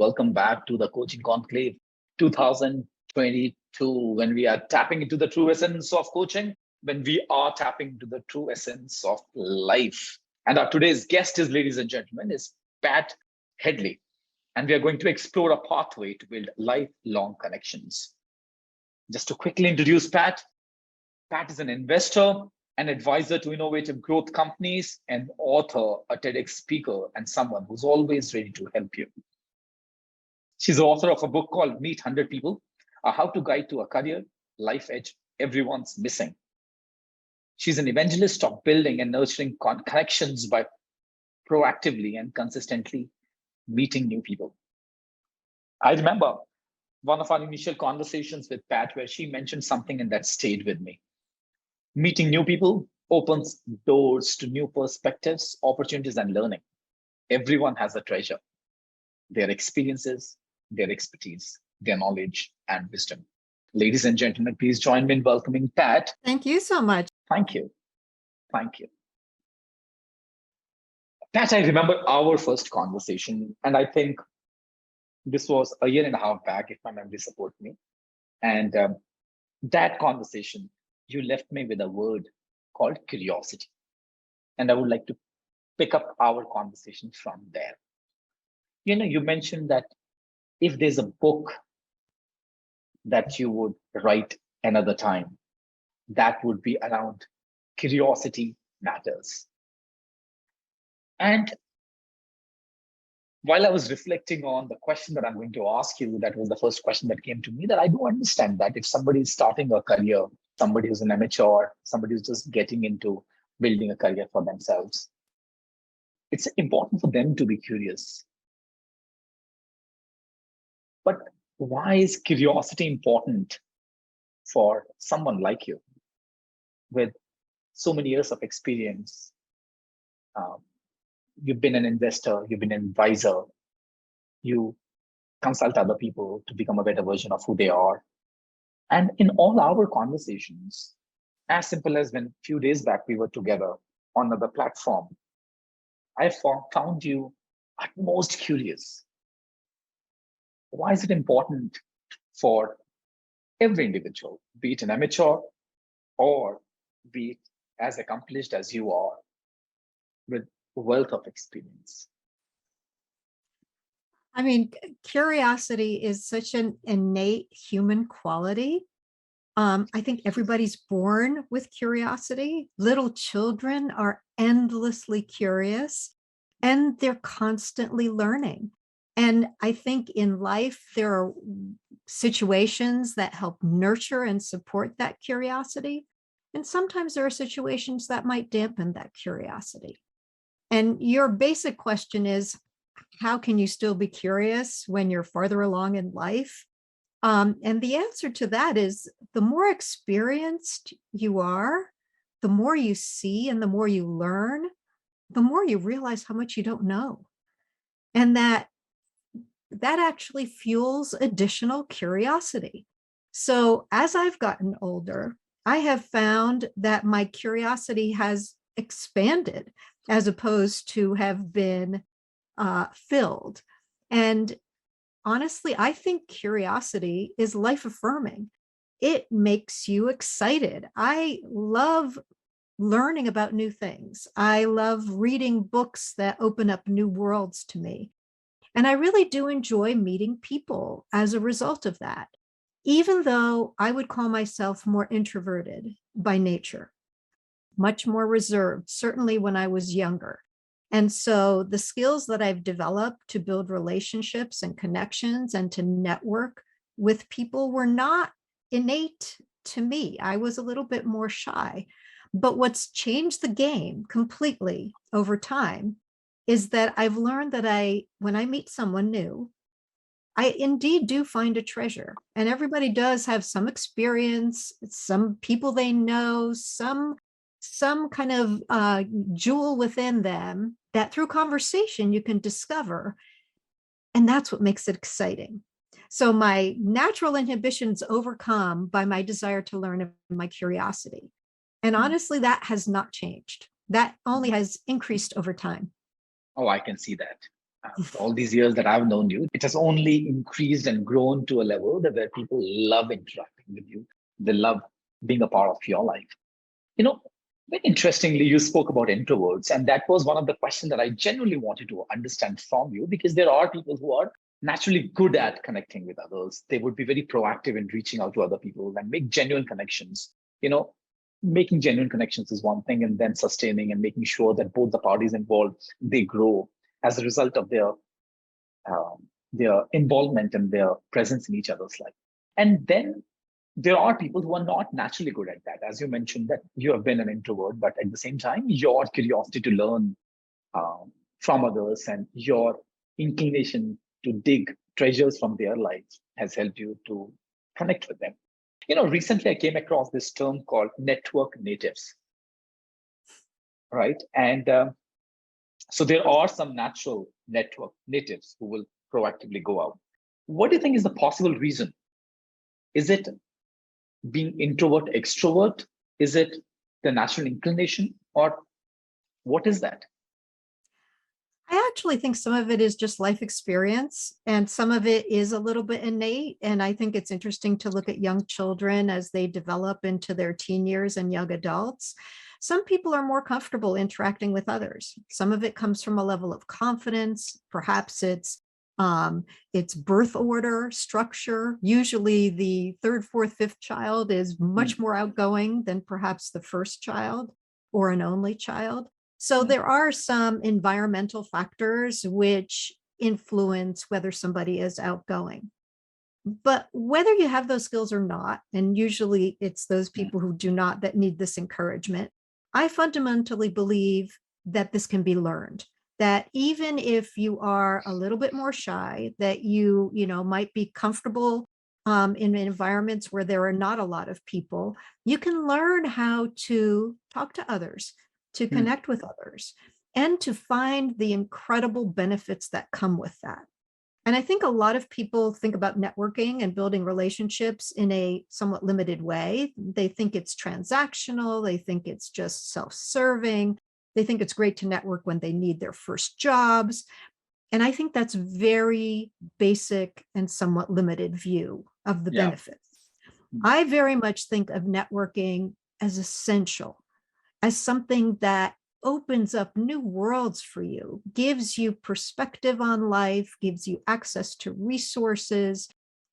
welcome back to the Coaching Conclave 2022, when we are tapping into the true essence of coaching, when we are tapping into the true essence of life. And our today's guest is, ladies and gentlemen, is Pat Hadley. And we are going to explore a pathway to build lifelong connections. Just to quickly introduce Pat, Pat is an investor, an advisor to innovative growth companies, an author, a TEDx speaker, and someone who's always ready to help you. She's the author of a book called Meet 100 People, a how-to guide to a career, life edge everyone's missing. She's an evangelist of building and nurturing connections by proactively and consistently meeting new people. I remember one of our initial conversations with Pat where she mentioned something and that stayed with me. Meeting new people opens doors to new perspectives, opportunities, and learning. Everyone has a treasure: their experiences, their expertise, their knowledge, and wisdom. Ladies and gentlemen, please join me in welcoming Pat. Thank you so much. Thank you. Thank you. Pat, I remember our first conversation, and I think this was a year and a half back, if my memory supports me. And that conversation, you left me with a word called curiosity. And I would like to pick up our conversation from there. You mentioned that if there's a book that you would write another time, that would be around curiosity matters. And while I was reflecting on the question that I'm going to ask you, that was the first question that came to me, that I do understand that if somebody is starting a career, somebody who's an amateur, somebody who's just getting into building a career for themselves, it's important for them to be curious. But why is curiosity important for someone like you with so many years of experience? You've been an investor, you've been an advisor, you consult other people to become a better version of who they are. And in all our conversations, as simple as when a few days back we were together on another platform, I found you at most curious. Why is it important for every individual, be it an amateur or be it as accomplished as you are, with wealth of experience? I mean, curiosity is such an innate human quality. I think everybody's born with curiosity. Little children are endlessly curious and they're constantly learning. And I think in life, there are situations that help nurture and support that curiosity. And sometimes there are situations that might dampen that curiosity. And your basic question is, how can you still be curious when you're farther along in life? And the answer to that is, the more experienced you are, the more you see and the more you learn, the more you realize how much you don't know. And that actually fuels additional curiosity. So as I've gotten older, I have found that my curiosity has expanded as opposed to have been filled. And honestly, I think curiosity is life affirming. It makes you excited. I love learning about new things. I love reading books that open up new worlds to me. And I really do enjoy meeting people as a result of that, even though I would call myself more introverted by nature, much more reserved, certainly when I was younger. And so the skills that I've developed to build relationships and connections and to network with people were not innate to me. I was a little bit more shy. But what's changed the game completely over time is that I've learned that when I meet someone new, I indeed do find a treasure. And everybody does have some experience, some people they know, some kind of jewel within them that through conversation you can discover. And that's what makes it exciting. So my natural inhibitions overcome by my desire to learn and my curiosity. And honestly, that has not changed. That only has increased over time. Oh, I can see that. All these years that I've known you, it has only increased and grown to a level that where people love interacting with you. They love being a part of your life. You know, very interestingly, you spoke about introverts, and that was one of the questions that I genuinely wanted to understand from you, because there are people who are naturally good at connecting with others. They would be very proactive in reaching out to other people and make genuine connections. You know, making genuine connections is one thing, and then sustaining and making sure that both the parties involved, they grow as a result of their involvement and their presence in each other's life. And then there are people who are not naturally good at that. As you mentioned, that you have been an introvert, but at the same time, your curiosity to learn from others and your inclination to dig treasures from their lives has helped you to connect with them. You know, recently I came across this term called network natives, right? And so there are some natural network natives who will proactively go out. What do you think is the possible reason? Is it being introvert, extrovert? Is it the natural inclination, or what is that? I actually think some of it is just life experience, and some of it is a little bit innate. And I think it's interesting to look at young children as they develop into their teen years and young adults. Some people are more comfortable interacting with others. Some of it comes from a level of confidence. Perhaps it's birth order, structure. Usually the third, fourth, fifth child is much more outgoing than perhaps the first child or an only child. So there are some environmental factors which influence whether somebody is outgoing. But whether you have those skills or not, and usually it's those people who do not that need this encouragement, I fundamentally believe that this can be learned. That even if you are a little bit more shy, that you might be comfortable in environments where there are not a lot of people, you can learn how to talk to others, to connect with others, and to find the incredible benefits that come with that. And I think a lot of people think about networking and building relationships in a somewhat limited way. They think it's transactional. They think it's just self-serving. They think it's great to network when they need their first jobs. And I think that's very basic and somewhat limited view of the benefits. I very much think of networking as essential, as something that opens up new worlds for you, gives you perspective on life, gives you access to resources,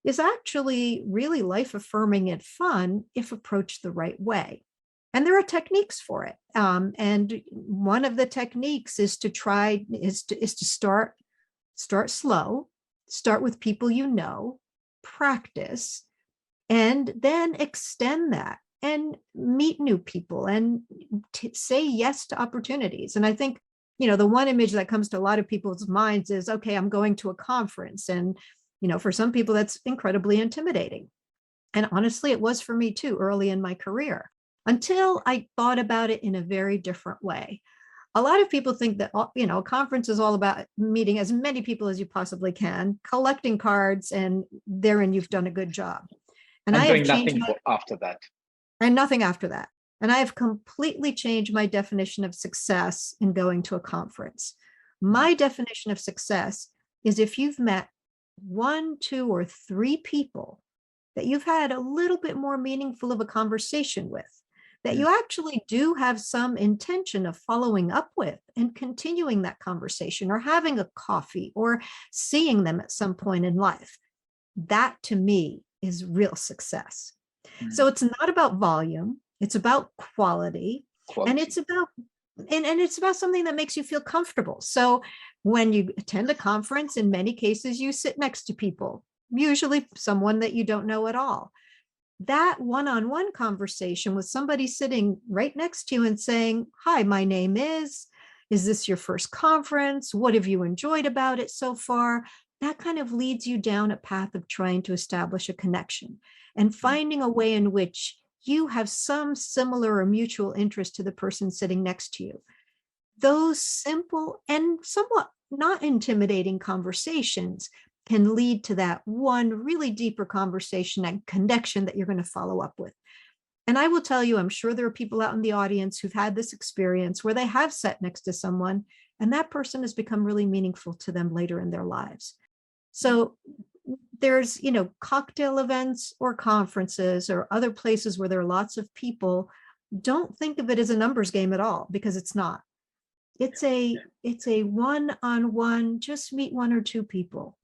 is actually really life affirming and fun if approached the right way. And there are techniques for it. And one of the techniques is to start slow, start with people you know, practice, and then extend that and meet new people and say yes to opportunities. And I think, the one image that comes to a lot of people's minds is, okay, I'm going to a conference. And, for some people, that's incredibly intimidating. And honestly, it was for me too, early in my career, until I thought about it in a very different way. A lot of people think that, a conference is all about meeting as many people as you possibly can, collecting cards, and therein you've done a good job. And I have changed nothing after that. And nothing after that. And I have completely changed my definition of success in going to a conference. My definition of success is if you've met 1, 2, or 3 people that you've had a little bit more meaningful of a conversation with, that you actually do have some intention of following up with and continuing that conversation, or having a coffee, or seeing them at some point in life. That to me is real success. So it's not about volume, it's about quality. And it's about something that makes you feel comfortable. So when you attend a conference, in many cases, you sit next to people, usually someone that you don't know at all. That one-on-one conversation with somebody sitting right next to you and saying, hi, my name is this your first conference? What have you enjoyed about it so far? That kind of leads you down a path of trying to establish a connection and finding a way in which you have some similar or mutual interest to the person sitting next to you. Those simple and somewhat not intimidating conversations can lead to that one really deeper conversation and connection that you're going to follow up with. And I will tell you, I'm sure there are people out in the audience who've had this experience where they have sat next to someone And that person has become really meaningful to them later in their lives. So there's, cocktail events or conferences or other places where there are lots of people. Don't think of it as a numbers game at all, because it's not. It's a one-on-one, just meet one or two people.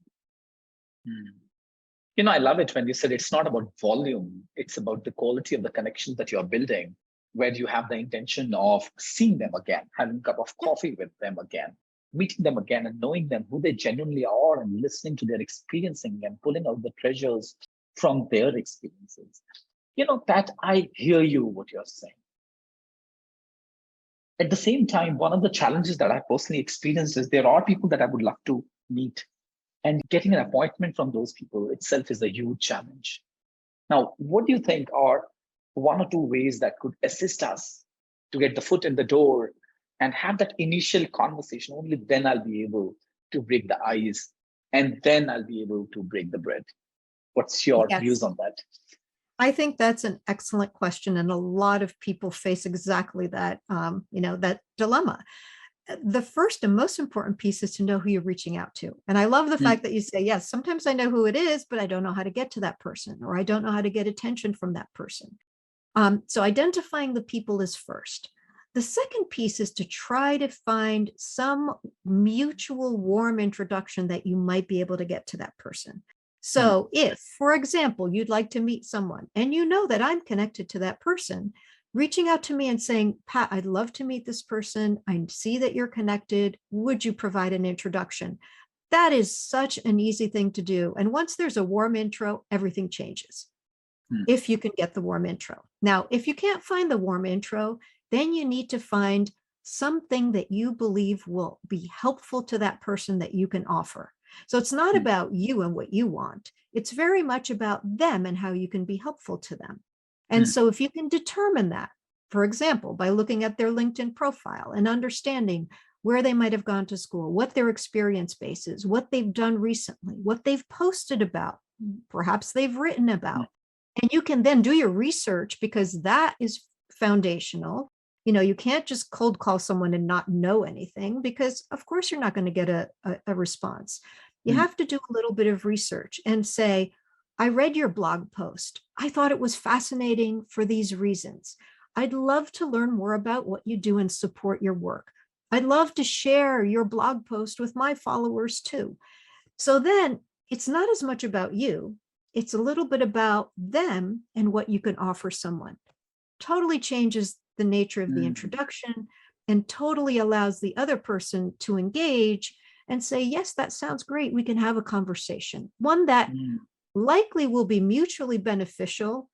I love it when you said it's not about volume, it's about the quality of the connections that you're building, where you have the intention of seeing them again, having a cup of coffee with them again, meeting them again and knowing them, who they genuinely are, and listening to their experiencing and pulling out the treasures from their experiences. Pat, I hear you, what you're saying. At the same time, one of the challenges that I personally experienced is there are people that I would love to meet, and getting an appointment from those people itself is a huge challenge. Now, what do you think are one or two ways that could assist us to get the foot in the door and have that initial conversation? Only then I'll be able to break the ice, and then I'll be able to break the bread. What's your views on that? I think that's an excellent question. And a lot of people face exactly that, that dilemma. The first and most important piece is to know who you're reaching out to. And I love the fact that you say, yes, sometimes I know who it is, but I don't know how to get to that person, or I don't know how to get attention from that person. So identifying the people is first. The second piece is to try to find some mutual warm introduction that you might be able to get to that person. So if, for example, you'd like to meet someone and you know that I'm connected to that person, reaching out to me and saying, Pat, I'd love to meet this person. I see that you're connected. Would you provide an introduction? That is such an easy thing to do. And once there's a warm intro, everything changes. If you can get the warm intro. Now, if you can't find the warm intro, then you need to find something that you believe will be helpful to that person that you can offer. So it's not about you and what you want. It's very much about them and how you can be helpful to them. And so if you can determine that, for example, by looking at their LinkedIn profile and understanding where they might have gone to school, what their experience base is, what they've done recently, what they've posted about, perhaps they've written about. And you can then do your research, because that is foundational. You can't just cold call someone and not know anything, because of course you're not going to get a response. You have to do a little bit of research and say, I read your blog post. I thought it was fascinating for these reasons. I'd love to learn more about what you do and support your work. I'd love to share your blog post with my followers too. So then it's not as much about you. It's a little bit about them and what you can offer someone. Totally changes the nature of the introduction and totally allows the other person to engage and say, yes, that sounds great. We can have a conversation. One that likely will be mutually beneficial,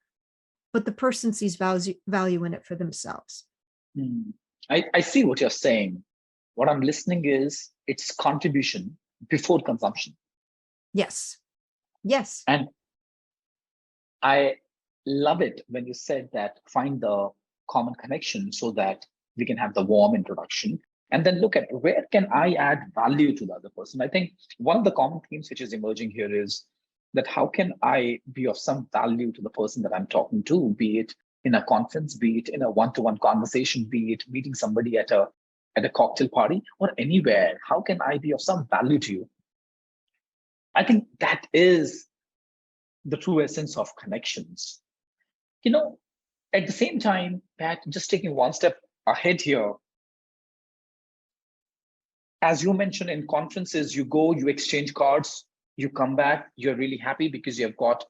but the person sees value in it for themselves. I see what you're saying. What I'm listening is it's contribution before consumption. Yes. And I love it when you said that find the common connection so that we can have the warm introduction, and then look at where can I add value to the other person. I think one of the common themes which is emerging here is that how can I be of some value to the person that I'm talking to, be it in a conference, be it in a one-to-one conversation, be it meeting somebody at a cocktail party or anywhere. How can I be of some value to you? I think that is the true essence of connections. At the same time, Pat, just taking one step ahead here, as you mentioned, in conferences, you go, you exchange cards, you come back, you're really happy because you've got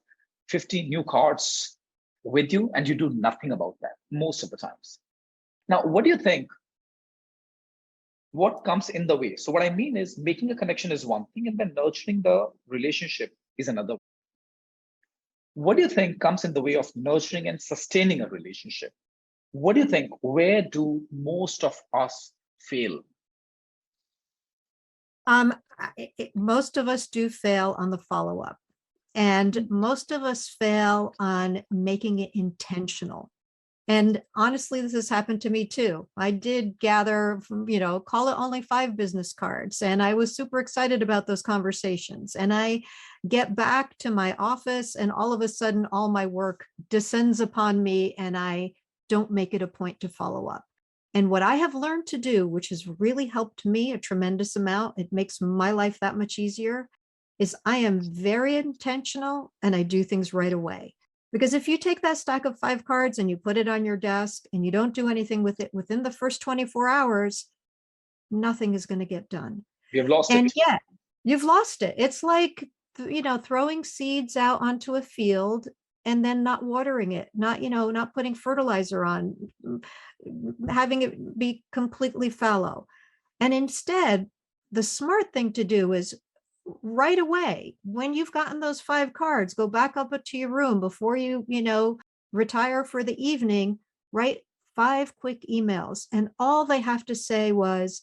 15 new cards with you, and you do nothing about that most of the times. Now, what do you think? What comes in the way? So what I mean is making a connection is one thing, and then nurturing the relationship is another. What do you think comes in the way of nurturing and sustaining a relationship? What do you think? Where do most of us fail? Most of us do fail on the follow-up, and most of us fail on making it intentional. And honestly, this has happened to me too. I did gather, call it only 5 business cards, and I was super excited about those conversations. And I get back to my office, and all of a sudden, all my work descends upon me, and I don't make it a point to follow up. And what I have learned to do, which has really helped me a tremendous amount, it makes my life that much easier, is I am very intentional and I do things right away. Because if you take that stack of 5 cards and you put it on your desk and you don't do anything with it within the first 24 hours, nothing is going to get done. We have lost And it. yet you've lost it. It's like, throwing seeds out onto a field and then not watering it, not putting fertilizer on, having it be completely fallow. And instead, the smart thing to do is right away, when you've gotten those 5 cards, go back up to your room before you, retire for the evening, write 5 quick emails. And all they have to say was,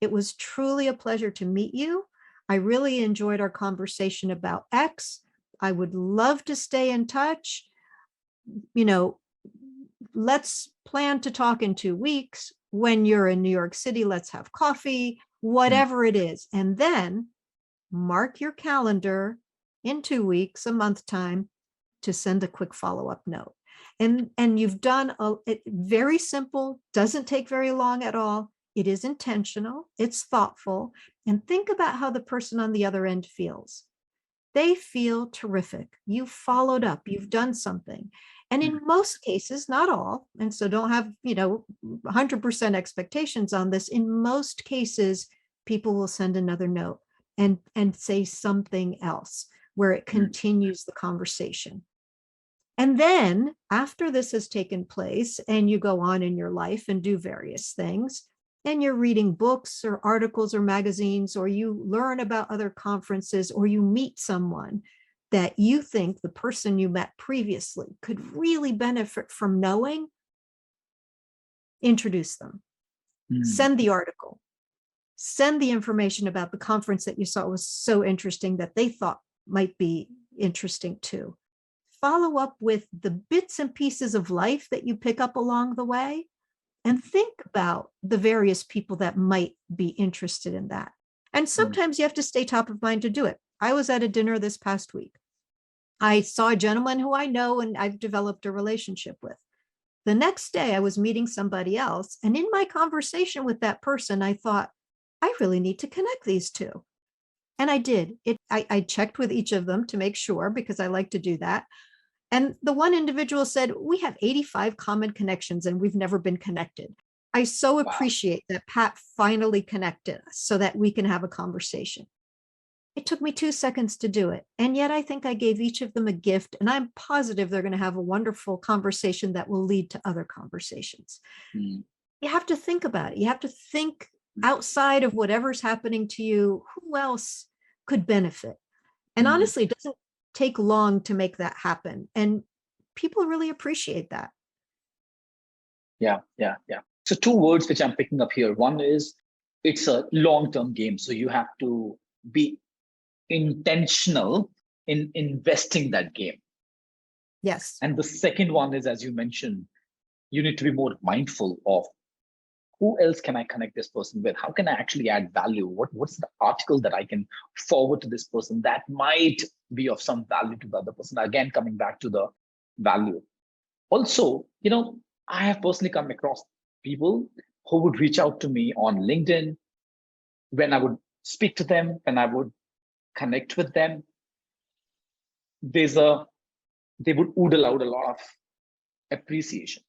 it was truly a pleasure to meet you. I really enjoyed our conversation about X. I would love to stay in touch. Let's plan to talk in 2 weeks. When you're in New York City, let's have coffee, whatever it is. And then mark your calendar in 2 weeks, a month time, to send a quick follow-up note. And you've done it very simple, doesn't take very long at all. It is intentional, it's thoughtful, and think about how the person on the other end feels. They feel terrific. You followed up, you've done something. And in most cases, not all, and so don't have, 100% expectations on this. In most cases, people will send another note and say something else where it continues the conversation. And then after this has taken place and you go on in your life and do various things, and you're reading books or articles or magazines, or you learn about other conferences, or you meet someone that you think the person you met previously could really benefit from knowing, introduce them. Send the article. Send the information about the conference that you saw was so interesting that they thought might be interesting too. Follow up with the bits and pieces of life that you pick up along the way, and think about the various people that might be interested in that. And sometimes you have to stay top of mind to do it. I was at a dinner this past week. I saw a gentleman who I know and I've developed a relationship with. The next day I was meeting somebody else, and in my conversation with that person, I thought, I really need to connect these two. And I did. I checked with each of them to make sure, because I like to do that. And the one individual said, we have 85 common connections and we've never been connected. I so appreciate that Pat finally connected us so that we can have a conversation. It took me 2 seconds to do it. And yet I think I gave each of them a gift, and I'm positive they're going to have a wonderful conversation that will lead to other conversations. You have to think about it. You have to think outside of whatever's happening to you, who else could benefit? And honestly, it doesn't take long to make that happen. And people really appreciate that. Yeah. So 2 words which I'm picking up here. One is, it's a long-term game. So you have to be intentional in investing that game. Yes. And the second one is, as you mentioned, you need to be more mindful of, who else can I connect this person with? How can I actually add value? What's the article that I can forward to this person that might be of some value to the other person? Again, coming back to the value. Also, I have personally come across people who would reach out to me on LinkedIn when I would speak to them, when I would connect with them. They would oodle out a lot of appreciation.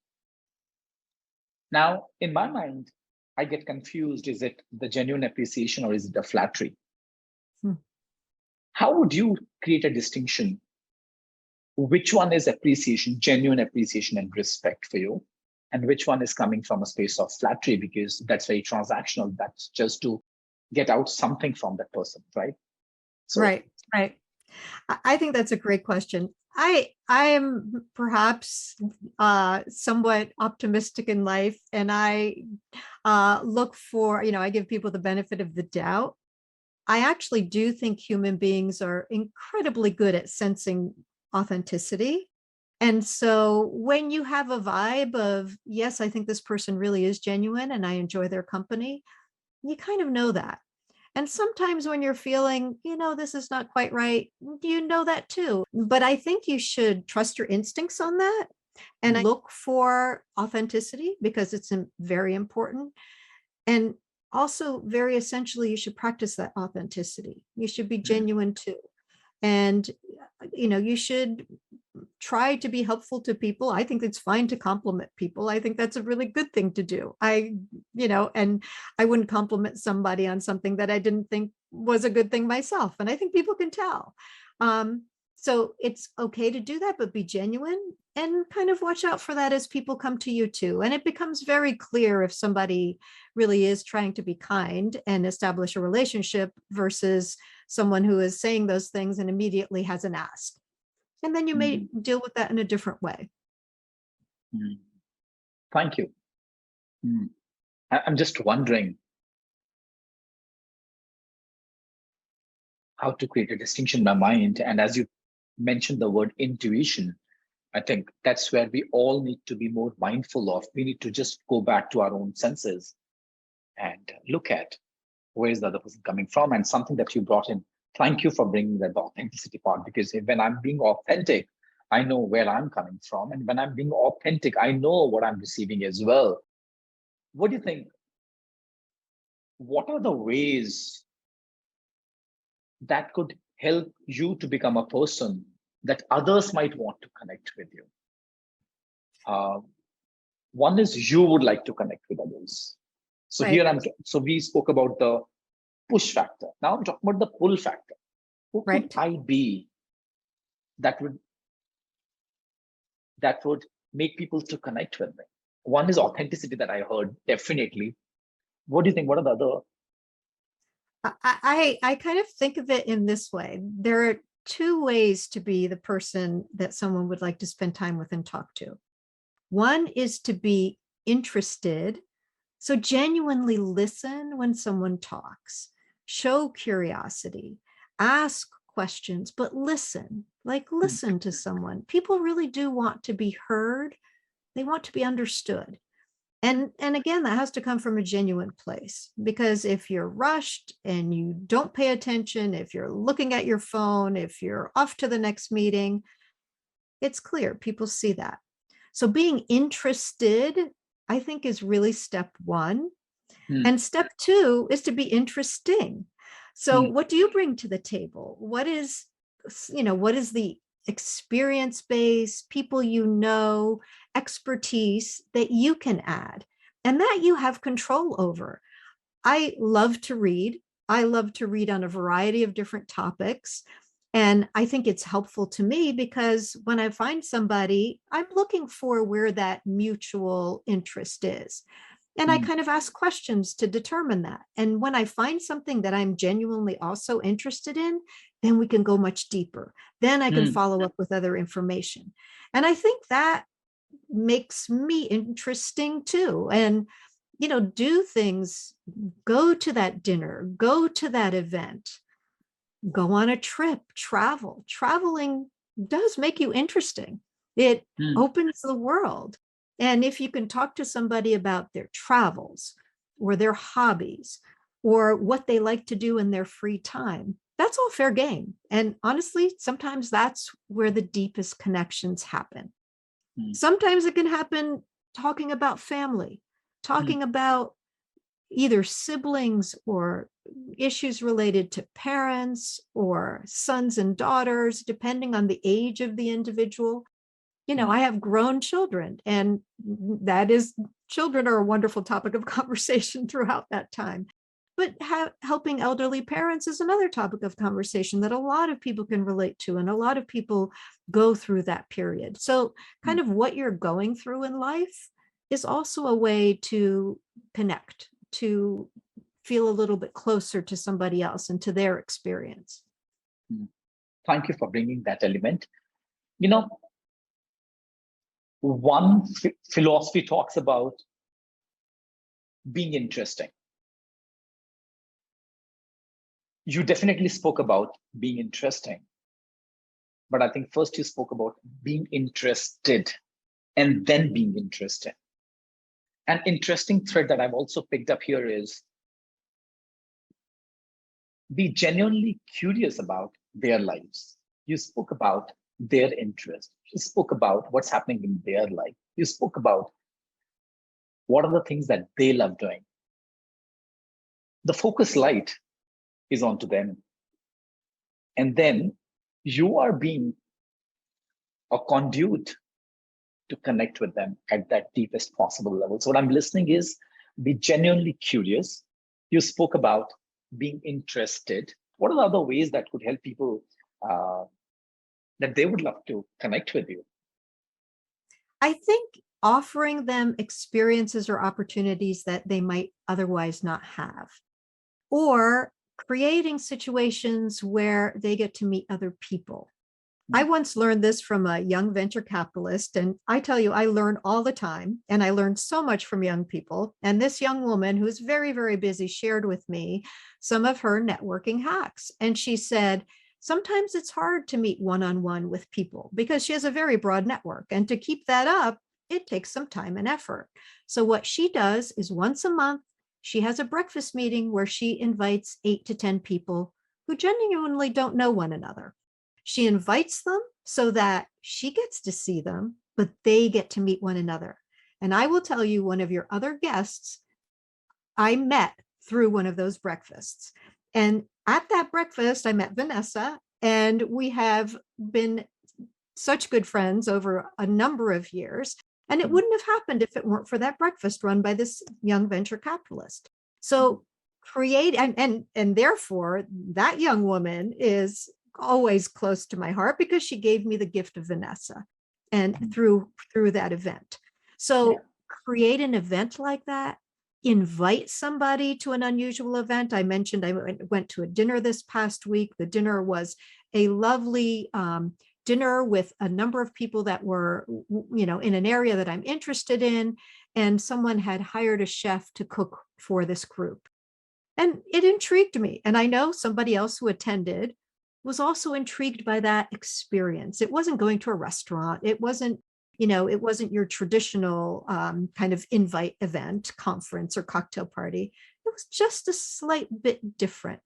Now, in my mind, I get confused. Is it the genuine appreciation or is it a flattery? How would you create a distinction? Which one is appreciation, genuine appreciation and respect for you? And which one is coming from a space of flattery, because that's very transactional. That's just to get out something from that person, right? So, right. I think that's a great question. I am perhaps somewhat optimistic in life, and I look for, I give people the benefit of the doubt. I actually do think human beings are incredibly good at sensing authenticity. And so when you have a vibe of, yes, I think this person really is genuine and I enjoy their company, you kind of know that. And sometimes when you're feeling, this is not quite right, you know that too. But I think you should trust your instincts on that And I look for authenticity because it's very important. And also, very essentially, you should practice that authenticity. You should be genuine too. And, you should try to be helpful to people. I think it's fine to compliment people. I think that's a really good thing to do. And I wouldn't compliment somebody on something that I didn't think was a good thing myself. And I think people can tell. So it's okay to do that, but be genuine and kind of watch out for that as people come to you too. And it becomes very clear if somebody really is trying to be kind and establish a relationship versus someone who is saying those things and immediately has an ask. And then you may deal with that in a different way. Thank you. I'm just wondering how to create a distinction in my mind. And as you mentioned the word intuition, I think that's where we all need to be more mindful of. We need to just go back to our own senses and look at where is the other person coming from. And something that you brought in, thank you for bringing that authenticity part, because when I'm being authentic, I know where I'm coming from. And when I'm being authentic, I know what I'm receiving as well. What do you think? What are the ways that could help you to become a person that others might want to connect with you? One is you would like to connect with others. So Right. so we spoke about the push factor. Now I'm talking about the pull factor. Who could Right. I be that would make people to connect with me? One is authenticity that I heard, definitely. What do you think? What are the other? I kind of think of it in this way. There are two ways to be the person that someone would like to spend time with and talk to. One is to be interested. So genuinely listen when someone talks, show curiosity, ask questions, but listen, listen to someone. People really do want to be heard. They want to be understood. And again, that has to come from a genuine place, because if you're rushed and you don't pay attention, if you're looking at your phone, if you're off to the next meeting, it's clear people see that. So being interested, I think, is really step one. And step two is to be interesting. So what do you bring to the table? What is the experience base, people expertise that you can add and that you have control over? I love to read. I love to read on a variety of different topics. And I think it's helpful to me because when I find somebody, I'm looking for where that mutual interest is. And I kind of ask questions to determine that. And when I find something that I'm genuinely also interested in, then we can go much deeper. Then I can follow up with other information. And I think that makes me interesting too. And, do things, go to that dinner, go to that event, go on a trip, travel. Traveling does make you interesting. It opens the world. And if you can talk to somebody about their travels or their hobbies or what they like to do in their free time, that's all fair game. And honestly, sometimes that's where the deepest connections happen. Sometimes it can happen talking about family, talking about either siblings or issues related to parents or sons and daughters, depending on the age of the individual. I have grown children, and children are a wonderful topic of conversation throughout that time. But helping elderly parents is another topic of conversation that a lot of people can relate to, and a lot of people go through that period. So kind of what you're going through in life is also a way to connect, to feel a little bit closer to somebody else and to their experience. Thank you for bringing that element. One philosophy talks about being interesting. You definitely spoke about being interesting, but I think first you spoke about being interested and then being interested. An interesting thread that I've also picked up here is be genuinely curious about their lives. You spoke about their interest. You spoke about what's happening in their life. You spoke about what are the things that they love doing. The focus light is onto them. And then you are being a conduit to connect with them at that deepest possible level. So what I'm listening is be genuinely curious. You spoke about being interested. What are the other ways that could help people that they would love to connect with you? I think offering them experiences or opportunities that they might otherwise not have, or creating situations where they get to meet other people. I once learned this from a young venture capitalist, and I tell you, I learn all the time, and I learned so much from young people. And this young woman who's very, very busy shared with me some of her networking hacks. And she said, sometimes it's hard to meet one-on-one with people because she has a very broad network. And to keep that up, it takes some time and effort. So what she does is once a month, she has a breakfast meeting where she invites 8 to 10 people who genuinely don't know one another. She invites them so that she gets to see them, but they get to meet one another. And I will tell you, one of your other guests, I met through one of those breakfasts. And at that breakfast, I met Vanessa, and we have been such good friends over a number of years. And it wouldn't have happened if it weren't for that breakfast run by this young venture capitalist. So create, and therefore that young woman is always close to my heart because she gave me the gift of Vanessa and through that event. So create an event like that, invite somebody to an unusual event. I mentioned I went to a dinner this past week. The dinner was a lovely dinner with a number of people that were, in an area that I'm interested in, and someone had hired a chef to cook for this group. And it intrigued me. And I know somebody else who attended was also intrigued by that experience. It wasn't going to a restaurant. It wasn't, it wasn't your traditional kind of invite event, conference, or cocktail party. It was just a slight bit different.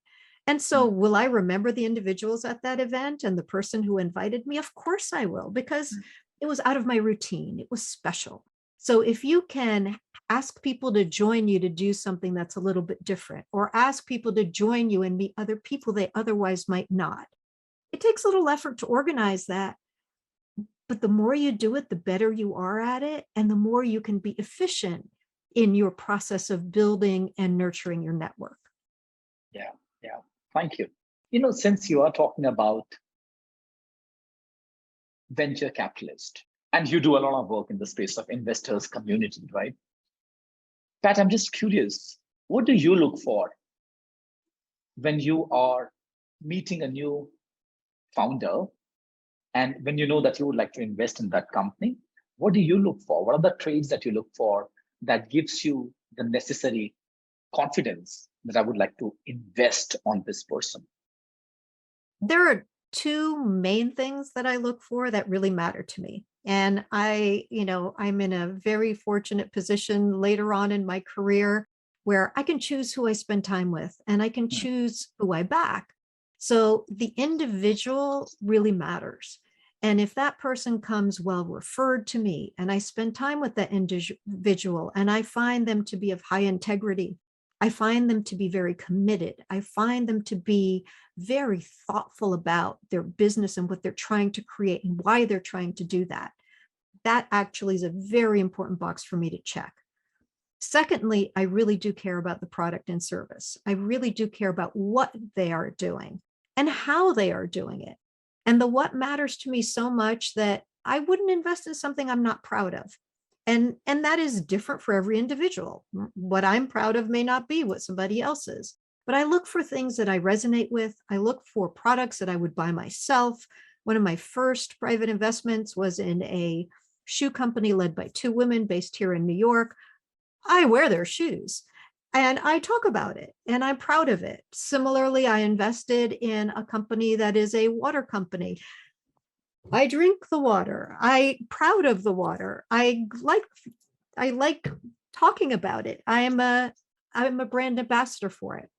And so will I remember the individuals at that event and the person who invited me? Of course I will, because it was out of my routine. It was special. So if you can ask people to join you to do something that's a little bit different, or ask people to join you and meet other people they otherwise might not, it takes a little effort to organize that. But the more you do it, the better you are at it, and the more you can be efficient in your process of building and nurturing your network. Yeah. Thank you. Since you are talking about venture capitalist, and you do a lot of work in the space of investors community, right? Pat, I'm just curious, what do you look for when you are meeting a new founder, and when you know that you would like to invest in that company? What do you look for? What are the traits that you look for that gives you the necessary confidence that I would like to invest on this person? There are two main things that I look for that really matter to me. And I'm in a very fortunate position later on in my career where I can choose who I spend time with, and I can choose who I back. So the individual really matters. And if that person comes well referred to me, and I spend time with that individual, and I find them to be of high integrity, I find them to be very committed, I find them to be very thoughtful about their business and what they're trying to create and why they're trying to do that, that actually is a very important box for me to check. Secondly, I really do care about the product and service. I really do care about what they are doing and how they are doing it. And the what matters to me so much that I wouldn't invest in something I'm not proud of. And that is different for every individual. What I'm proud of may not be what somebody else is. But I look for things that I resonate with. I look for products that I would buy myself. One of my first private investments was in a shoe company led by two women based here in New York. I wear their shoes and I talk about it and I'm proud of it. Similarly, I invested in a company that is a water company. I drink the water. I'm proud of the water. I like talking about it. I'm a brand ambassador for it.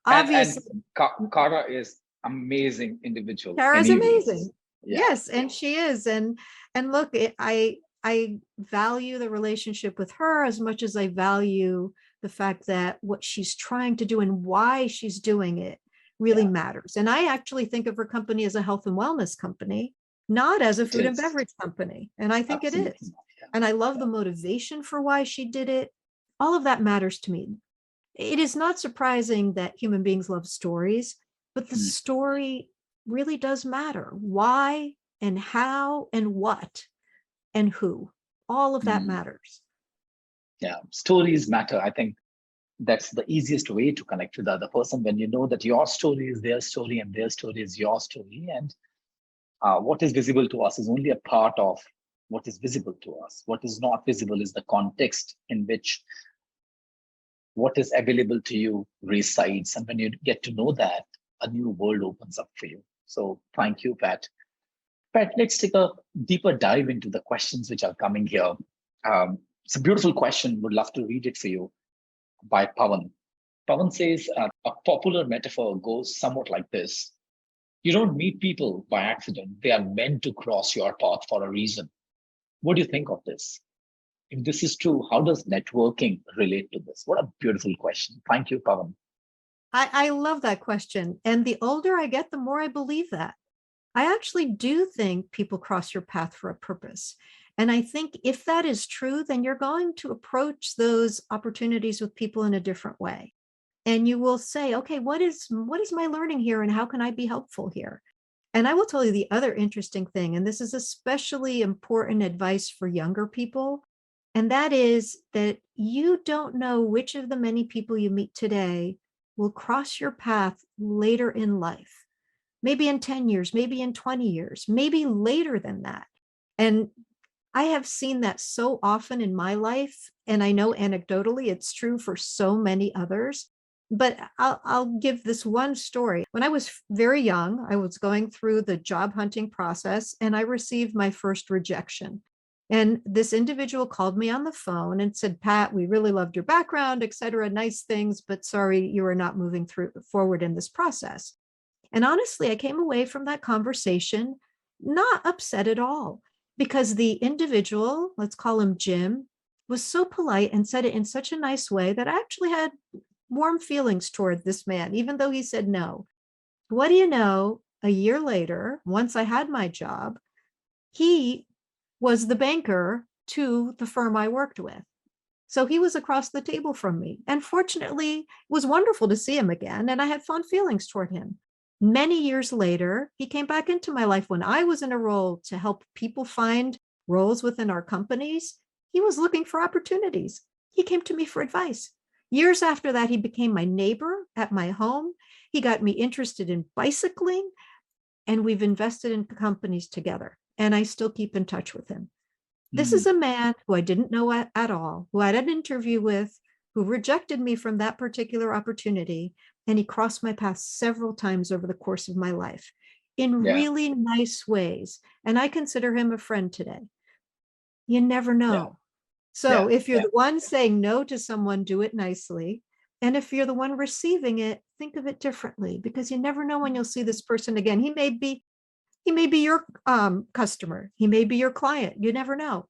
Obviously, and Kara is amazing individual. Kara's Anyways. amazing. Yeah. Yes, and she is. And look, I value the relationship with her as much as I value the fact that what she's trying to do and why she's doing it really Yeah. matters. And I actually think of her company as a health and wellness company, not as a It food and is. beverage company. And I think it Absolutely is. not. Yeah. And I love Yeah. the motivation for why she did it. All of that matters to me. It is not surprising that human beings love stories, but the Mm. story really does matter. Why and how and what and who. All of that Mm. matters. Yeah. Stories matter. I think that's the easiest way to connect with the other person when you know that your story is their story and their story is your story. And what is visible to us is only a part of what is visible to us. What is not visible is the context in which what is available to you resides. And when you get to know that, a new world opens up for you. So thank you, Pat. Pat, let's take a deeper dive into the questions which are coming here. It's a beautiful question. Would love to read it for you by Pawan. Pawan says a popular metaphor goes somewhat like this. You don't meet people by accident. They are meant to cross your path for a reason. What do you think of this? If this is true, how does networking relate to this? What a beautiful question. Thank you, Pawan. I love that question. And the older I get, the more I believe that. I actually do think people cross your path for a purpose. And I think if that is true, then you're going to approach those opportunities with people in a different way. And you will say, okay, what is my learning here and how can I be helpful here? And I will tell you the other interesting thing, and this is especially important advice for younger people, and that is that you don't know which of the many people you meet today will cross your path later in life, maybe in 10 years, maybe in 20 years, maybe later than that. And I have seen that so often in my life. And I know anecdotally it's true for so many others. But I'll give this one story. When I was very young, I was going through the job hunting process and I received my first rejection. And this individual called me on the phone and said, Pat, we really loved your background, et cetera, nice things, but sorry, you are not moving forward in this process. And honestly, I came away from that conversation not upset at all because the individual, let's call him Jim, was so polite and said it in such a nice way that I actually had warm feelings toward this man, even though he said no. What do you know? A year later, once I had my job, he was the banker to the firm I worked with. So he was across the table from me. And fortunately, it was wonderful to see him again. And I had fond feelings toward him. Many years later, he came back into my life when I was in a role to help people find roles within our companies. He was looking for opportunities. He came to me for advice. Years after that, he became my neighbor at my home. He got me interested in bicycling, and we've invested in companies together. And I still keep in touch with him. This Mm. is a man who I didn't know at all, who I had an interview with, who rejected me from that particular opportunity. And he crossed my path several times over the course of my life in Yeah. really nice ways. And I consider him a friend today. You never Yeah. know. So Yeah. if you're Yeah. the one saying no to someone, do it nicely. And if you're the one receiving it, think of it differently because you never know when you'll see this person again. He may be your customer. He may be your client. You never know.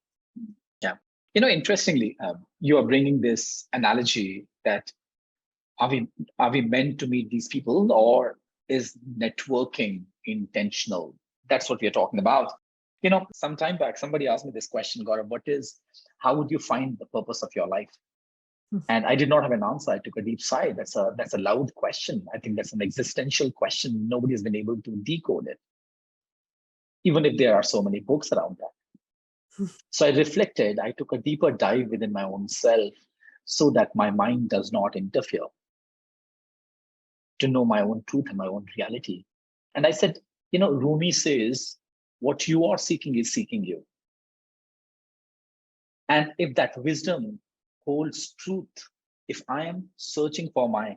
Yeah. Interestingly, you are bringing this analogy that are we are we meant to meet these people or is networking intentional? That's what we are talking about. Some time back, somebody asked me this question, Gaurav, how would you find the purpose of your life? And I did not have an answer. I took a deep sigh. That's a loud question. I think that's an existential question. Nobody has been able to decode it, even if there are so many books around that. So I reflected, I took a deeper dive within my own self so that my mind does not interfere to know my own truth and my own reality. And I said, Rumi says, what you are seeking is seeking you. And if that wisdom holds truth, if I am searching for my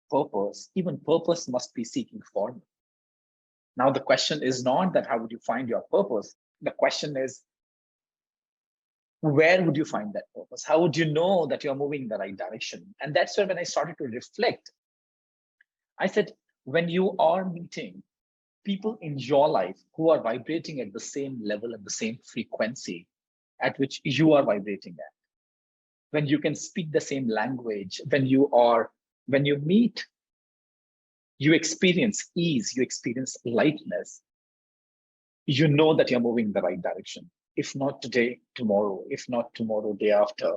purpose, even purpose must be seeking for me. Now, the question is not that how would you find your purpose? The question is, where would you find that purpose? How would you know that you're moving in the right direction? And that's where when I started to reflect, I said, when you are meeting people in your life who are vibrating at the same level and the same frequency at which you are vibrating at. When you can speak the same language, when you meet, you experience ease, you experience lightness, you know that you're moving in the right direction. If not today, tomorrow, if not tomorrow, day after,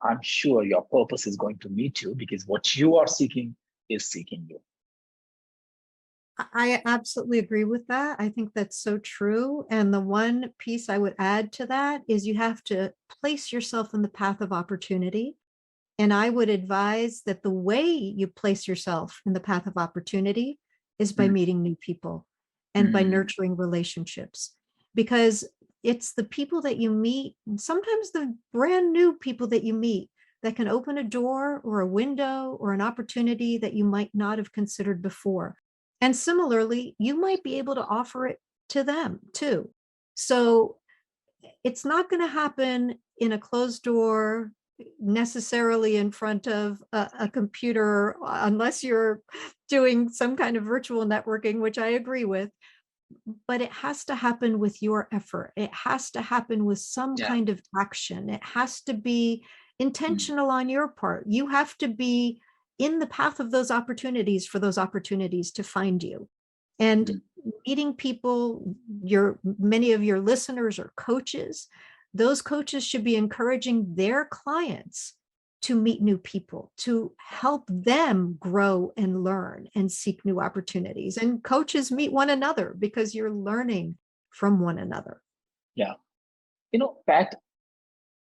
I'm sure your purpose is going to meet you, because what you are seeking is seeking you. I absolutely agree with that. I think that's so true. And the one piece I would add to that is you have to place yourself in the path of opportunity. And I would advise that the way you place yourself in the path of opportunity is by Mm. meeting new people and by Mm. nurturing relationships, because it's the people that you meet, and sometimes the brand new people that you meet, that can open a door or a window or an opportunity that you might not have considered before. And similarly, you might be able to offer it to them too. So it's not going to happen in a closed door, necessarily in front of a computer, unless you're doing some kind of virtual networking, which I agree with. But it has to happen with your effort. It has to happen with some Yeah. kind of action. It has to be Mm. intentional on your part. You have to be in the path of those opportunities for those opportunities to find you. And Mm. meeting people, many of your listeners are coaches. Those coaches should be encouraging their clients to meet new people, to help them grow and learn and seek new opportunities. And coaches meet one another because you're learning from one another. Yeah. Pat,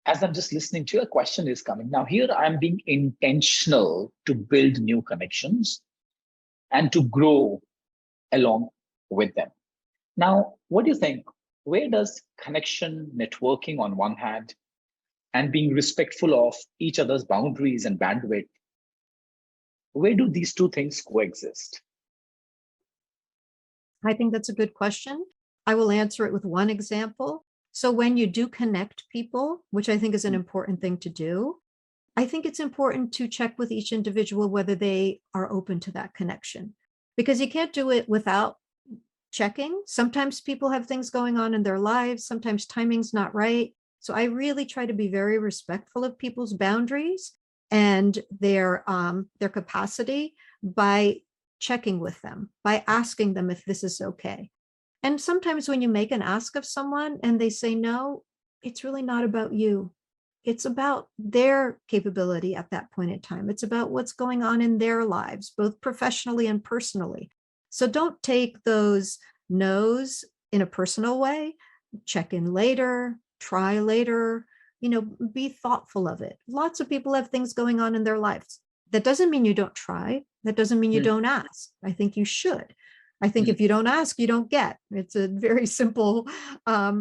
as I'm just listening to you, a question is coming. Now, here I'm being intentional to build new connections and to grow along with them. Now, what do you think? Where does connection, networking on one hand, and being respectful of each other's boundaries and bandwidth, where do these two things coexist? I think that's a good question. I will answer it with one example. So when you do connect people, which I think is an important thing to do, I think it's important to check with each individual whether they are open to that connection, because you can't do it without checking. Sometimes people have things going on in their lives. Sometimes timing's not right. So I really try to be very respectful of people's boundaries and their capacity by checking with them, by asking them if this is okay. And sometimes when you make an ask of someone and they say no, it's really not about you. It's about their capability at that point in time. It's about what's going on in their lives, both professionally and personally. So don't take those no's in a personal way. Check in later, try later, be thoughtful of it. Lots of people have things going on in their lives. That doesn't mean you don't try. That doesn't mean you Mm. don't ask. I think you should. I think Mm. if you don't ask, you don't get. It's a very simple, uh,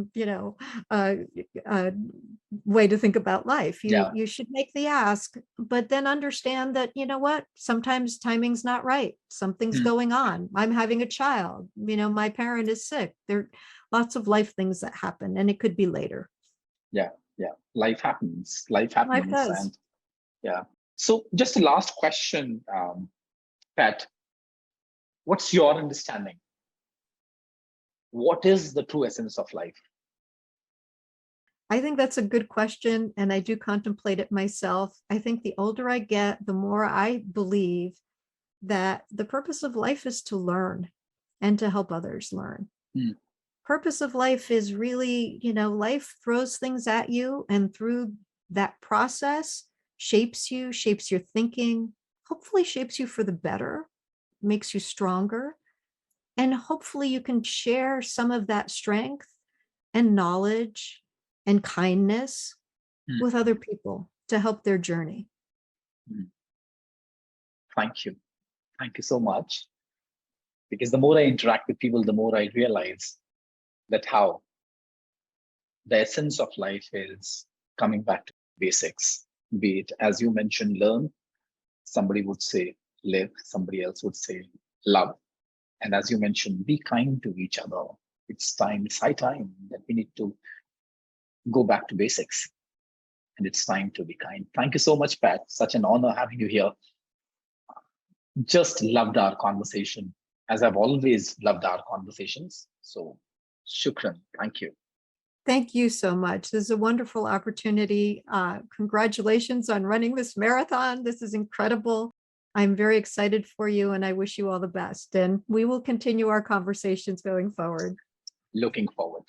uh, way to think about life. Yeah. You should make the ask, but then understand that, you know what, sometimes timing's not right. Something's Mm. going on. I'm having a child, my parent is sick. There are lots of life things that happen, and it could be later. Yeah. Yeah. Life happens. Life Life happens. does. And yeah. So just a last question, Pat, what's your understanding? What is the true essence of life? I think that's a good question, and I do contemplate it myself. I think the older I get, the more I believe that the purpose of life is to learn and to help others learn. Mm. Purpose of life is really, life throws things at you, and through that process, shapes you, shapes your thinking, hopefully shapes you for the better, makes you stronger. And hopefully you can share some of that strength and knowledge and kindness Mm. with other people to help their journey. Mm. Thank you. Thank you so much. Because the more I interact with people, the more I realize that how the essence of life is coming back to basics, be it, as you mentioned, learn. Somebody would say live, somebody else would say love. And as you mentioned, be kind to each other. It's high time that we need to go back to basics. And it's time to be kind. Thank you so much, Pat. Such an honor having you here. Just loved our conversation. as I've always loved our conversations. So, shukran. Thank you. Thank you so much. This is a wonderful opportunity. Congratulations on running this marathon. This is incredible. I'm very excited for you and I wish you all the best. And we will continue our conversations going forward. Looking forward.